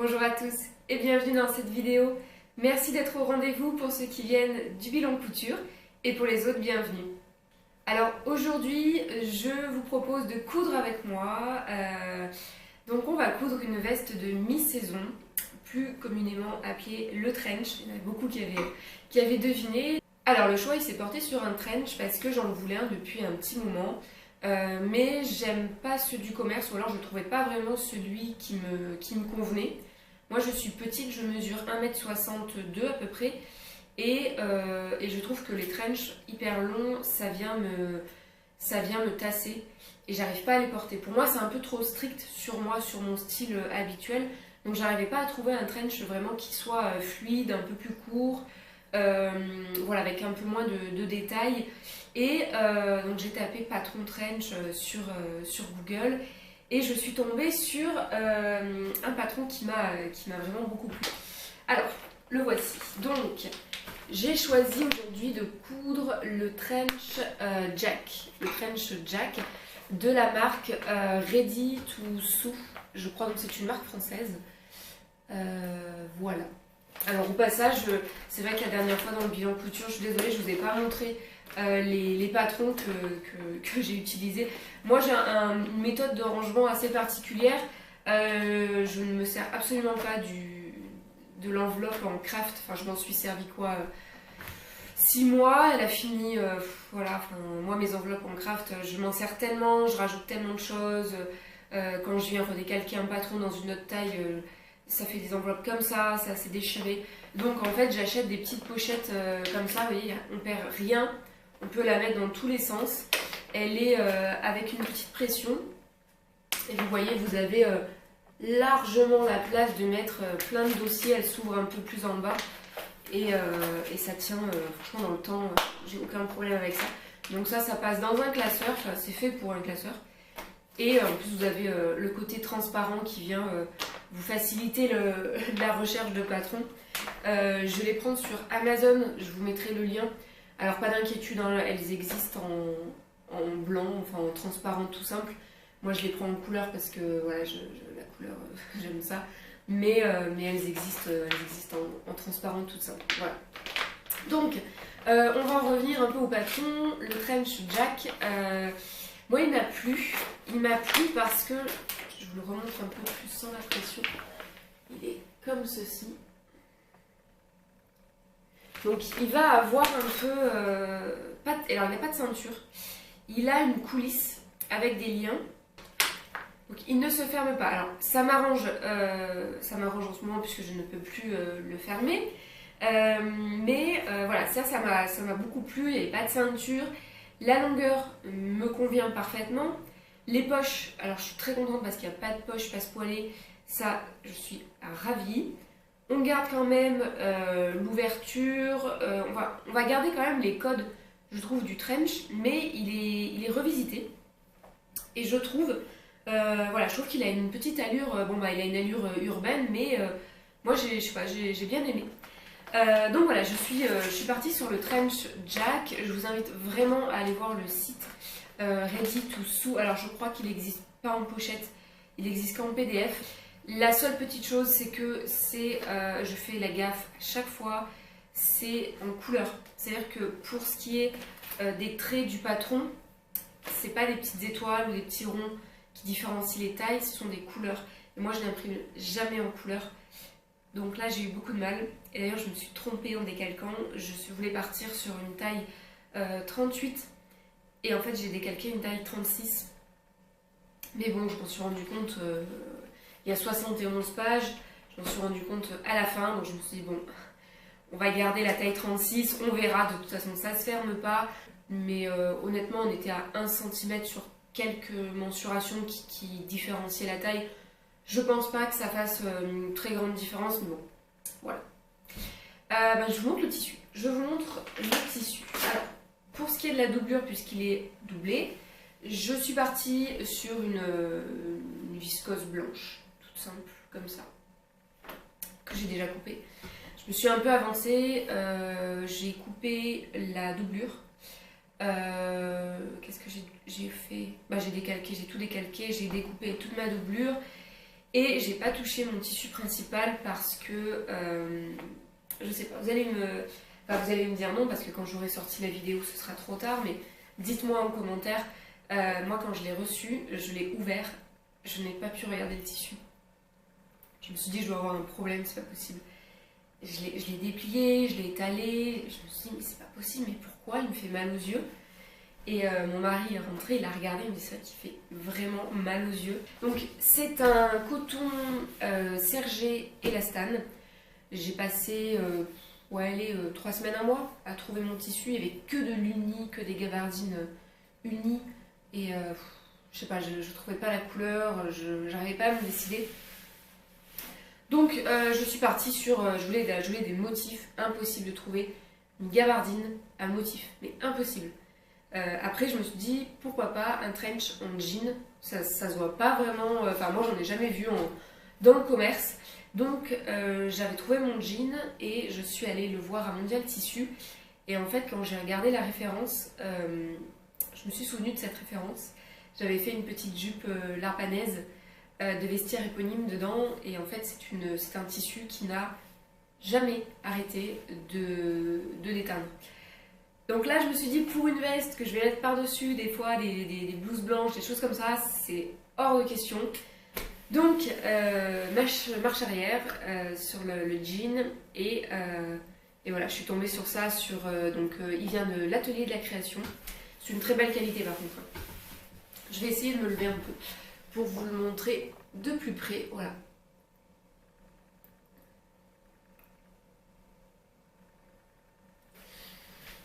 Bonjour à tous et bienvenue dans cette vidéo. Merci d'être au rendez-vous pour ceux qui viennent du bilan couture et pour les autres, bienvenue. Alors aujourd'hui, je vous propose de coudre avec moi. Donc on va coudre une veste de mi-saison, plus communément appelée le trench. Il y en a beaucoup qui avaient deviné. Alors le choix il s'est porté sur un trench parce que j'en voulais un depuis un petit moment. Mais j'aime pas ceux du commerce, ou alors je trouvais pas vraiment celui qui me convenait. Moi je suis petite, je mesure 1m62 à peu près, et je trouve que les trench hyper longs, ça vient me tasser, et j'arrive pas à les porter. Pour moi c'est un peu trop strict sur moi, sur mon style habituel, donc j'arrivais pas à trouver un trench vraiment qui soit fluide, un peu plus court, voilà, avec un peu moins de détails. Et donc j'ai tapé patron trench sur Google et je suis tombée sur un patron qui m'a vraiment beaucoup plu. Alors, le voici. Donc, j'ai choisi aujourd'hui de coudre le trench Jack. Le trench Jack de la marque Ready to Sew. Je crois que c'est une marque française. Voilà. Alors au passage, c'est vrai que la dernière fois dans le bilan couture, je suis désolée, je ne vous ai pas montré les patrons que j'ai utilisés. Moi j'ai une méthode de rangement assez particulière. Je ne me sers absolument pas de l'enveloppe en craft. Enfin, je m'en suis servi quoi 6 mois, elle a fini. Voilà, enfin, moi mes enveloppes en craft, je m'en sers tellement, je rajoute tellement de choses. Quand je viens redécalquer un patron dans une autre taille, ça fait des enveloppes comme ça s'est déchiré. Donc en fait j'achète des petites pochettes comme ça, vous voyez, on perd rien, on peut la mettre dans tous les sens. Elle est avec une petite pression, et vous voyez, vous avez largement la place de mettre plein de dossiers. Elle s'ouvre un peu plus en bas, et ça tient franchement dans le temps, j'ai aucun problème avec ça. Donc ça passe dans un classeur, enfin, c'est fait pour un classeur. Et en plus vous avez le côté transparent qui vient vous faciliter la recherche de patrons. Je vais les prendre sur Amazon, je vous mettrai le lien. Alors pas d'inquiétude, hein, elles existent en blanc, enfin en transparent tout simple. Moi je les prends en couleur parce que voilà, la couleur, j'aime ça. Mais elles existent en transparent tout simple. Voilà. Donc on va en revenir un peu au patron, le trench Jack. Moi il m'a plu parce que, je vous le remontre un peu plus sans la pression, il est comme ceci. Donc il va avoir un peu, alors il n'a pas de ceinture, il a une coulisse avec des liens, donc il ne se ferme pas. Alors ça m'arrange en ce moment puisque je ne peux plus le fermer, mais voilà, ça m'a beaucoup plu. Il n'y avait pas de ceinture. La longueur me convient parfaitement. Les poches, alors je suis très contente parce qu'il n'y a pas de poche passe-poilée. Ça, je suis ravie. On garde quand même l'ouverture. On va garder quand même les codes, je trouve, du trench. Mais il est revisité. Et je trouve, voilà, je trouve qu'il a une petite allure. Il a une allure urbaine, mais moi, j'ai bien aimé. Donc voilà, je suis partie sur le trench Jack. Je vous invite vraiment à aller voir le site Ready to Sew. Alors je crois qu'il n'existe pas en pochette, il n'existe qu'en PDF. La seule petite chose, c'est que je fais la gaffe à chaque fois, c'est en couleur. C'est-à-dire que pour ce qui est des traits du patron, c'est pas des petites étoiles ou des petits ronds qui différencient les tailles, ce sont des couleurs. Et moi je n'imprime jamais en couleur. Donc là j'ai eu beaucoup de mal, et d'ailleurs je me suis trompée en décalquant. Je voulais partir sur une taille 38, et en fait j'ai décalqué une taille 36. Mais bon, je m'en suis rendu compte, il y a 71 pages, je m'en suis rendu compte à la fin, donc je me suis dit bon, on va garder la taille 36, on verra, de toute façon ça se ferme pas. Mais honnêtement on était à 1 cm sur quelques mensurations qui différenciaient la taille. Je pense pas que ça fasse une très grande différence, mais bon, voilà. Je vous montre le tissu. Alors, pour ce qui est de la doublure, puisqu'il est doublé, je suis partie sur une viscose blanche, toute simple, comme ça, que j'ai déjà coupée. Je me suis un peu avancée, j'ai coupé la doublure. Qu'est-ce que j'ai fait? J'ai décalqué, j'ai tout décalqué, j'ai découpé toute ma doublure. Et j'ai pas touché mon tissu principal parce que, je sais pas, vous allez me dire non parce que quand j'aurai sorti la vidéo ce sera trop tard, mais dites-moi en commentaire. Moi quand je l'ai reçu, je l'ai ouvert, je n'ai pas pu regarder le tissu. Je me suis dit je dois avoir un problème, c'est pas possible. Je l'ai déplié, je l'ai étalé, je me suis dit mais c'est pas possible, mais pourquoi il me fait mal aux yeux? Et mon mari est rentré, il a regardé, il me dit c'est vrai qu'il fait vraiment mal aux yeux. Donc c'est un coton sergé élastane. J'ai passé 3 semaines, un mois à trouver mon tissu. Il n'y avait que de l'uni, que des gabardines unies. Et je sais pas, je trouvais pas la couleur, je n'arrivais pas à me décider. Donc je suis partie sur, je voulais des motifs, impossible de trouver une gabardine à motif, mais impossible. Après je me suis dit pourquoi pas un trench en jean, ça se voit pas vraiment, enfin moi j'en ai jamais vu dans le commerce. Donc j'avais trouvé mon jean et je suis allée le voir à Mondial Tissu. Et en fait quand j'ai regardé la référence, je me suis souvenue de cette référence. J'avais fait une petite jupe larpanaise de vestiaire éponyme dedans. Et en fait c'est un tissu qui n'a jamais arrêté de déteindre. Donc là, je me suis dit, pour une veste que je vais mettre par-dessus, des fois des blouses blanches, des choses comme ça, c'est hors de question. Donc, marche arrière sur le jean. Et voilà, je suis tombée sur ça. Il vient de l'atelier de la création. C'est une très belle qualité par contre. Je vais essayer de me lever un peu pour vous le montrer de plus près. Voilà.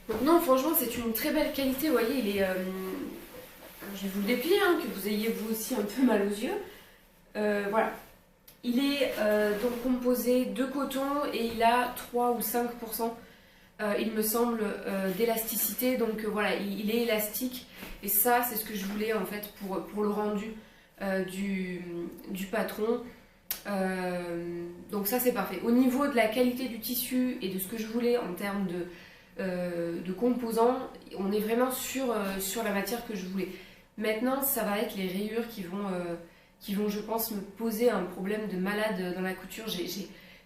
Donc non, franchement, c'est une très belle qualité. Vous voyez, il est... je vais vous le déplier, hein, que vous ayez vous aussi un peu mal aux yeux. Voilà. Il est donc composé de coton et il a 3 ou 5%, il me semble, d'élasticité. Donc voilà, il est élastique. Et ça, c'est ce que je voulais en fait pour le rendu du patron. Donc ça, c'est parfait. Au niveau de la qualité du tissu et de ce que je voulais en termes de composants, on est vraiment sur la matière que je voulais. Maintenant, ça va être les rayures qui vont, je pense, me poser un problème de malade dans la couture.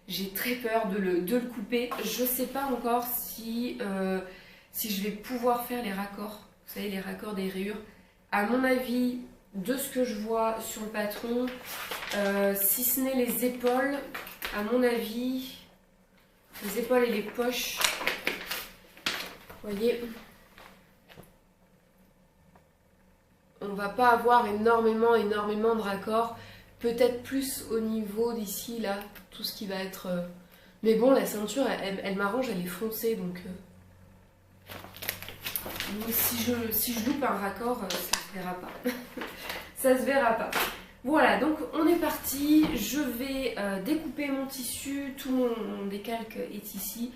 J'ai très peur de le couper. Je sais pas encore si je vais pouvoir faire les raccords. Vous savez, les raccords des rayures. À mon avis, de ce que je vois sur le patron, si ce n'est les épaules, à mon avis, les épaules et les poches, vous voyez, on va pas avoir énormément de raccords. Peut-être plus au niveau d'ici, là, tout ce qui va être... Mais bon, la ceinture, elle m'arrange, elle est foncée, donc... Si je loupe un raccord, ça se verra pas. Ça se verra pas. Voilà, donc on est parti. Je vais découper mon tissu. Tout mon décalque est ici.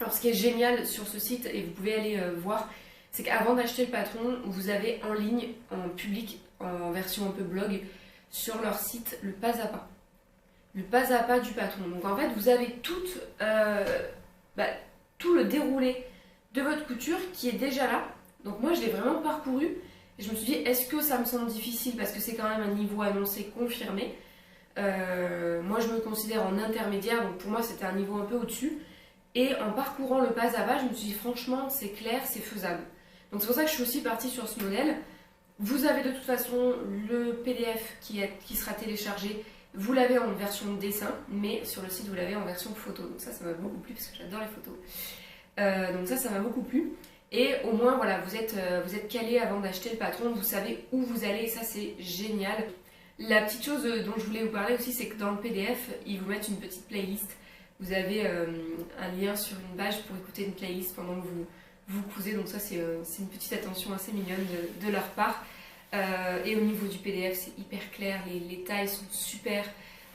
Alors ce qui est génial sur ce site, et vous pouvez aller voir, c'est qu'avant d'acheter le patron, vous avez en ligne, en public, en version un peu blog, sur leur site, le pas à pas. Le pas à pas du patron. Donc en fait, vous avez tout le déroulé de votre couture qui est déjà là. Donc moi, je l'ai vraiment parcouru. Et je me suis dit, est-ce que ça me semble difficile? Parce que c'est quand même un niveau annoncé confirmé. Moi, je me considère en intermédiaire. Donc pour moi, c'était un niveau un peu au-dessus. Et en parcourant le pas à pas, je me suis dit, franchement, c'est clair, c'est faisable. Donc c'est pour ça que je suis aussi partie sur ce modèle. Vous avez de toute façon le PDF qui sera téléchargé. Vous l'avez en version dessin, mais sur le site, vous l'avez en version photo. Donc ça m'a beaucoup plu parce que j'adore les photos. Donc ça m'a beaucoup plu. Et au moins, voilà, vous êtes calé avant d'acheter le patron. Vous savez où vous allez et ça, c'est génial. La petite chose dont je voulais vous parler aussi, c'est que dans le PDF, ils vous mettent une petite playlist. Vous avez un lien sur une page pour écouter une playlist pendant que vous cousez. Donc ça, c'est une petite attention assez mignonne de leur part. Et au niveau du PDF, c'est hyper clair. Les tailles sont super.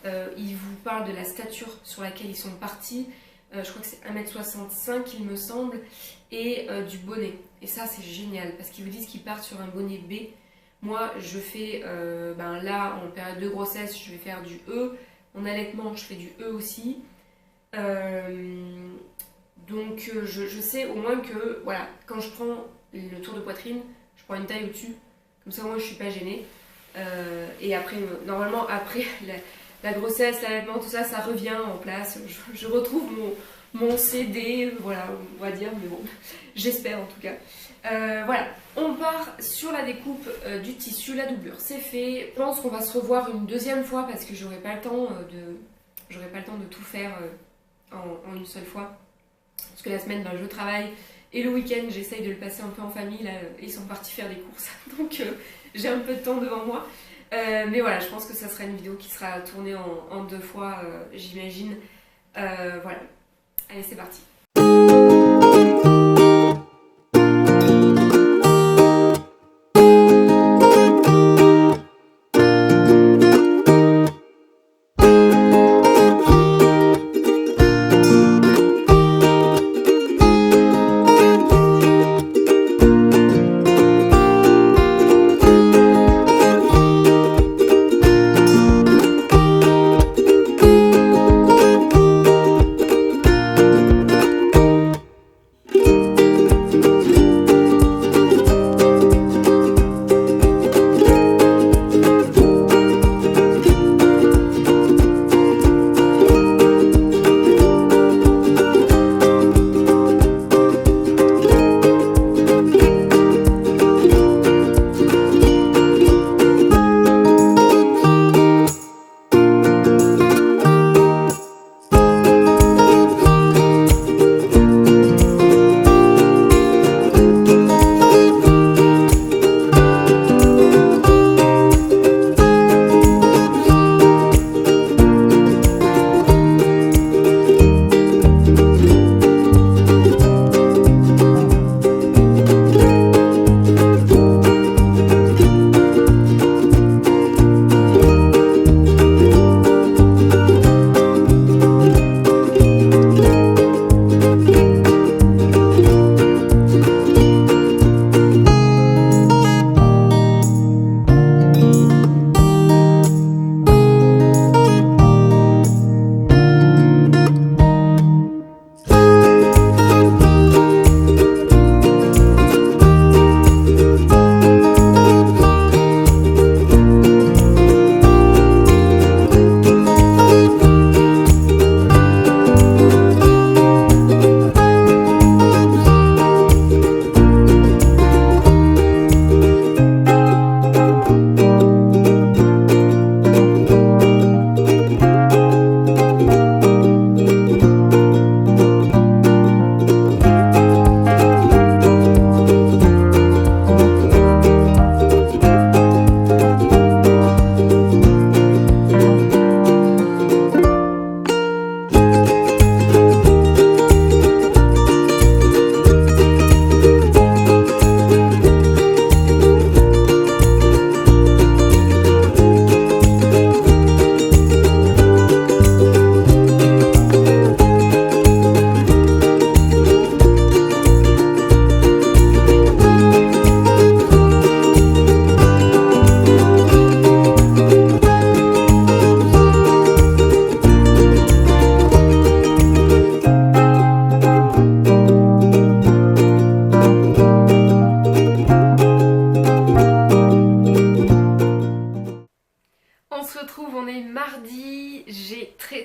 Ils vous parlent de la stature sur laquelle ils sont partis. Je crois que c'est 1m65 il me semble. Et du bonnet. Et ça, c'est génial parce qu'ils vous disent qu'ils partent sur un bonnet B. Moi, je fais, là, en période de grossesse, je vais faire du E. En allaitement, je fais du E aussi. Donc je sais au moins que voilà, quand je prends le tour de poitrine, je prends une taille au-dessus, comme ça moi je suis pas gênée. Et après, normalement après la grossesse, l'allaitement, tout ça, ça revient en place. Je retrouve mon CD, voilà, on va dire, mais bon, j'espère en tout cas. Voilà, on part sur la découpe du tissu, la doublure, c'est fait. Je pense qu'on va se revoir une deuxième fois parce que j'aurai pas le temps de tout faire en une seule fois. Parce que la semaine, je travaille et le week-end, j'essaye de le passer un peu en famille. Là, ils sont partis faire des courses, donc j'ai un peu de temps devant moi. Mais voilà, je pense que ça sera une vidéo qui sera tournée en 2 fois, j'imagine. Voilà, allez, c'est parti.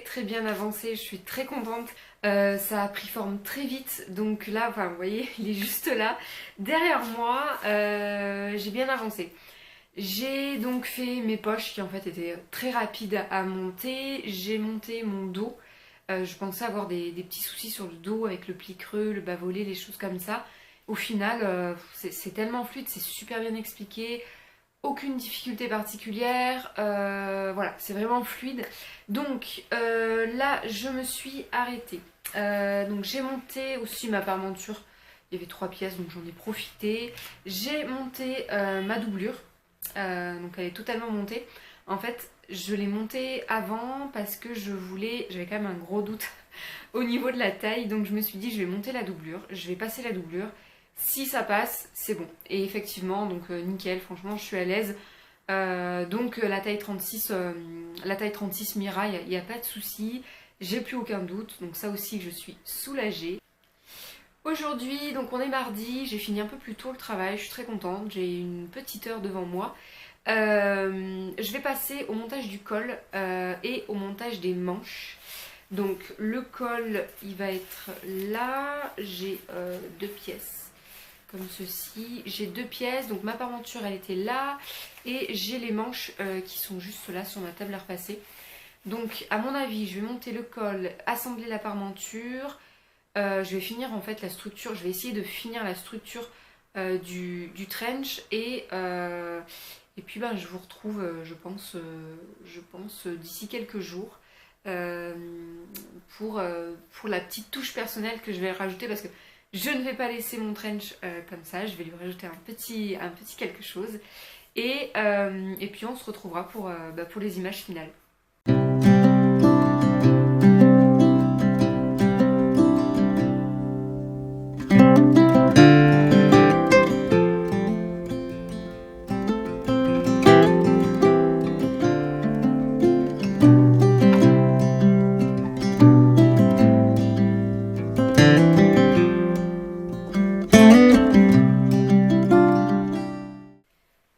Très bien avancé, je suis très contente. Ça a pris forme très vite, donc là, enfin, vous voyez, il est juste là. Derrière moi, j'ai bien avancé. J'ai donc fait mes poches qui en fait étaient très rapides à monter. J'ai monté mon dos. Je pensais avoir des petits soucis sur le dos avec le pli creux, le bas volé, les choses comme ça. Au final, c'est tellement fluide, c'est super bien expliqué. Aucune difficulté particulière, voilà, c'est vraiment fluide. Donc là, je me suis arrêtée. Donc j'ai monté aussi ma parmenture. Il y avait 3 pièces, donc j'en ai profité. J'ai monté ma doublure. Donc elle est totalement montée. En fait, je l'ai montée avant parce que j'avais quand même un gros doute au niveau de la taille. Donc je me suis dit, je vais monter la doublure, je vais passer la doublure. Si ça passe, c'est bon. Et effectivement, donc nickel, franchement, je suis à l'aise. Donc la taille 36 m'ira, il n'y a pas de souci. J'ai plus aucun doute, donc ça aussi, je suis soulagée. Aujourd'hui, donc on est mardi, j'ai fini un peu plus tôt le travail, je suis très contente. J'ai une petite heure devant moi. Je vais passer au montage du col et au montage des manches. Donc le col, il va être là. J'ai 2 pièces comme ceci. J'ai 2 pièces, donc ma parmenture elle était là. Et j'ai les manches qui sont juste là sur ma table à repasser. Donc à mon avis, je vais monter le col, assembler la parmenture. Je vais finir en fait la structure. Je vais essayer de finir la structure du trench et puis ben, je vous retrouve, je pense d'ici quelques jours euh, pour la petite touche personnelle que je vais rajouter parce que je ne vais pas laisser mon trench comme ça, je vais lui rajouter un petit quelque chose et puis on se retrouvera pour les images finales.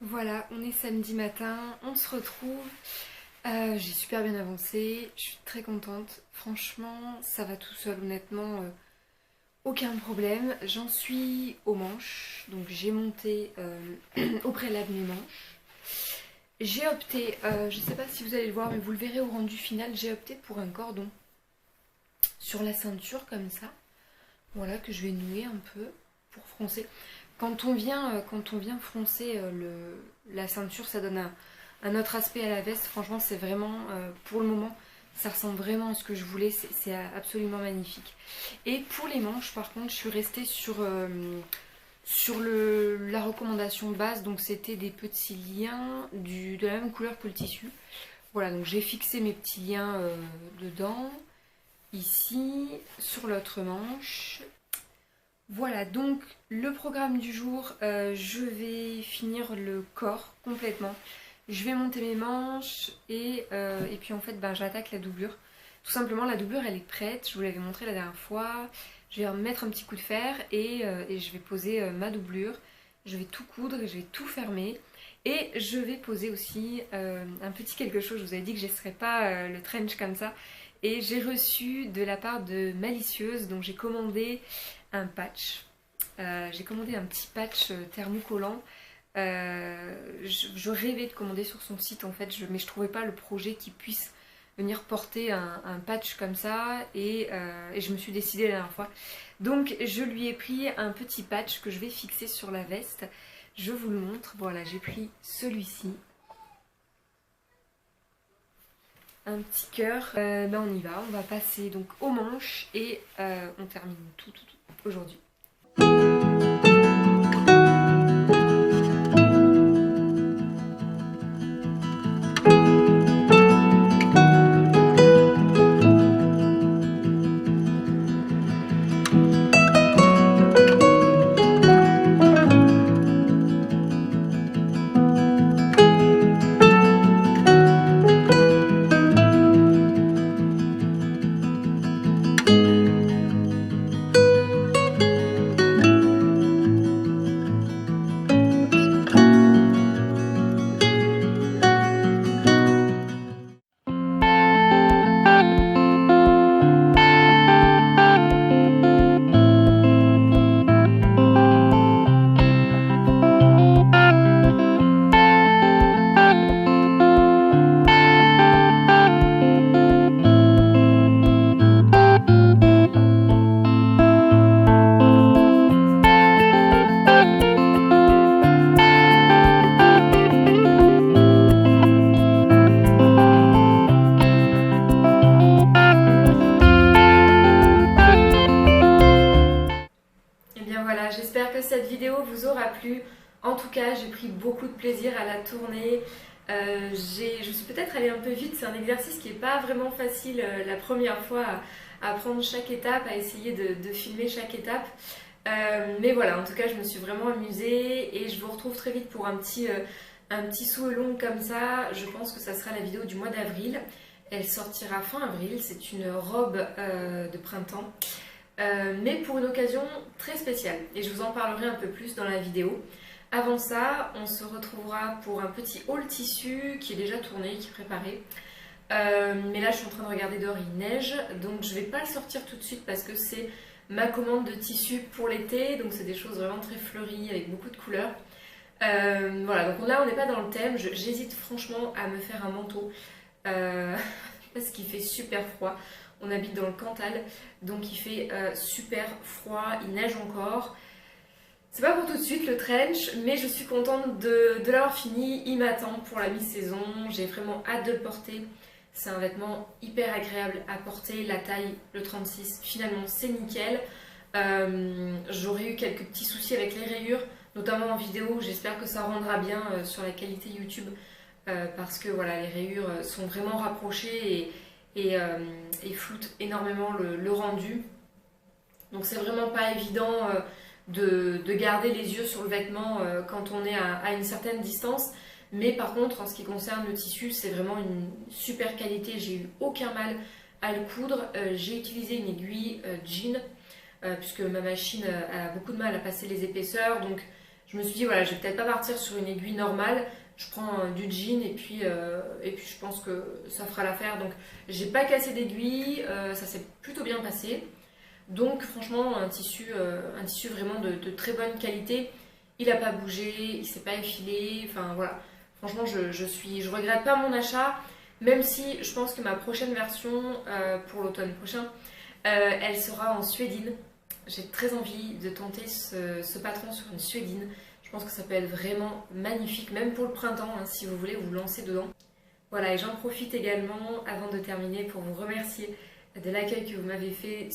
Voilà, on est samedi matin, on se retrouve. J'ai super bien avancé, je suis très contente. Franchement, ça va tout seul, honnêtement, aucun problème. J'en suis aux manches, donc j'ai monté au préalable mes manches. J'ai opté, je ne sais pas si vous allez le voir, mais vous le verrez au rendu final, j'ai opté pour un cordon sur la ceinture comme ça. Voilà, que je vais nouer un peu pour froncer. Quand on vient froncer la ceinture, ça donne un autre aspect à la veste. Franchement, c'est vraiment, pour le moment, ça ressemble vraiment à ce que je voulais. C'est absolument magnifique. Et pour les manches, par contre, je suis restée sur la recommandation de base. Donc, c'était des petits liens de la même couleur que le tissu. Voilà, donc j'ai fixé mes petits liens dedans, ici, sur l'autre manche. Voilà, donc le programme du jour, je vais finir le corps complètement. Je vais monter mes manches et puis en fait ben, j'attaque la doublure. Tout simplement la doublure elle est prête, je vous l'avais montré la dernière fois. Je vais remettre un petit coup de fer et je vais poser ma doublure. Je vais tout coudre, je vais tout fermer. Et je vais poser aussi un petit quelque chose, je vous avais dit que je ne laisserais pas le trench comme ça. Et j'ai reçu de la part de Malicieuse, donc j'ai commandé un patch. J'ai commandé un petit patch thermocollant. Je rêvais de commander sur son site en fait, mais je trouvais pas le projet qui puisse venir porter un patch comme ça et je me suis décidée la dernière fois. Donc je lui ai pris un petit patch que je vais fixer sur la veste. Je vous le montre. Voilà, j'ai pris celui-ci. Un petit cœur. Ben on y va, on va passer donc aux manches et on termine tout aujourd'hui. J'espère que cette vidéo vous aura plu. En tout cas, j'ai pris beaucoup de plaisir à la tourner. Je suis peut-être allée un peu vite, c'est un exercice qui n'est pas vraiment facile la première fois à prendre chaque étape, à essayer de filmer chaque étape. Mais voilà, en tout cas, je me suis vraiment amusée et je vous retrouve très vite pour un petit saut long comme ça. Je pense que ça sera la vidéo du mois d'avril. Elle sortira fin avril, c'est une robe de printemps. Mais pour une occasion très spéciale et je vous en parlerai un peu plus dans la vidéo. Avant ça, on se retrouvera pour un petit haul tissu qui est déjà tourné, qui est préparé. Mais là je suis en train de regarder dehors, il neige, donc je vais pas le sortir tout de suite parce que c'est ma commande de tissu pour l'été, donc c'est des choses vraiment très fleuries avec beaucoup de couleurs. Voilà, donc là on n'est pas dans le thème, j'hésite franchement à me faire un manteau parce qu'il fait super froid. On habite dans le Cantal, donc il fait super froid, il neige encore. C'est pas pour tout de suite le trench, mais je suis contente de l'avoir fini. Il m'attend pour la mi-saison, j'ai vraiment hâte de le porter. C'est un vêtement hyper agréable à porter, la taille, le 36, finalement c'est nickel. J'aurais eu quelques petits soucis avec les rayures, notamment en vidéo, j'espère que ça rendra bien sur la qualité YouTube. Parce que voilà, les rayures sont vraiment rapprochées et floutent énormément le rendu. Donc c'est vraiment pas évident de garder les yeux sur le vêtement quand on est à une certaine distance. Mais par contre, en ce qui concerne le tissu, c'est vraiment une super qualité. J'ai eu aucun mal à le coudre. J'ai utilisé une aiguille jean, puisque ma machine a beaucoup de mal à passer les épaisseurs. Donc je me suis dit, voilà, je vais peut-être pas partir sur une aiguille normale. Je prends du jean et puis je pense que ça fera l'affaire. Donc j'ai pas cassé d'aiguille, ça s'est plutôt bien passé. Donc franchement, un tissu vraiment de très bonne qualité. Il n'a pas bougé, il s'est pas effilé, enfin voilà. Franchement, je regrette pas mon achat, même si je pense que ma prochaine version pour l'automne prochain, elle sera en suédine. J'ai très envie de tenter ce patron sur une suédine. Je pense que ça peut être vraiment magnifique, même pour le printemps, hein, si vous voulez vous lancer dedans. Voilà, et j'en profite également, avant de terminer, pour vous remercier de l'accueil que vous m'avez fait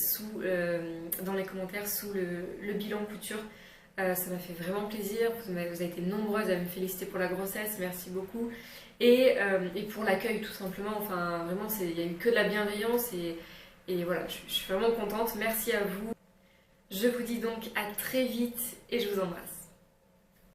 dans les commentaires sous le bilan couture. Ça m'a fait vraiment plaisir, vous avez été nombreuses à me féliciter pour la grossesse, merci beaucoup. Et pour l'accueil tout simplement, enfin vraiment il n'y a eu que de la bienveillance et voilà, je suis vraiment contente, merci à vous. Je vous dis donc à très vite et je vous embrasse.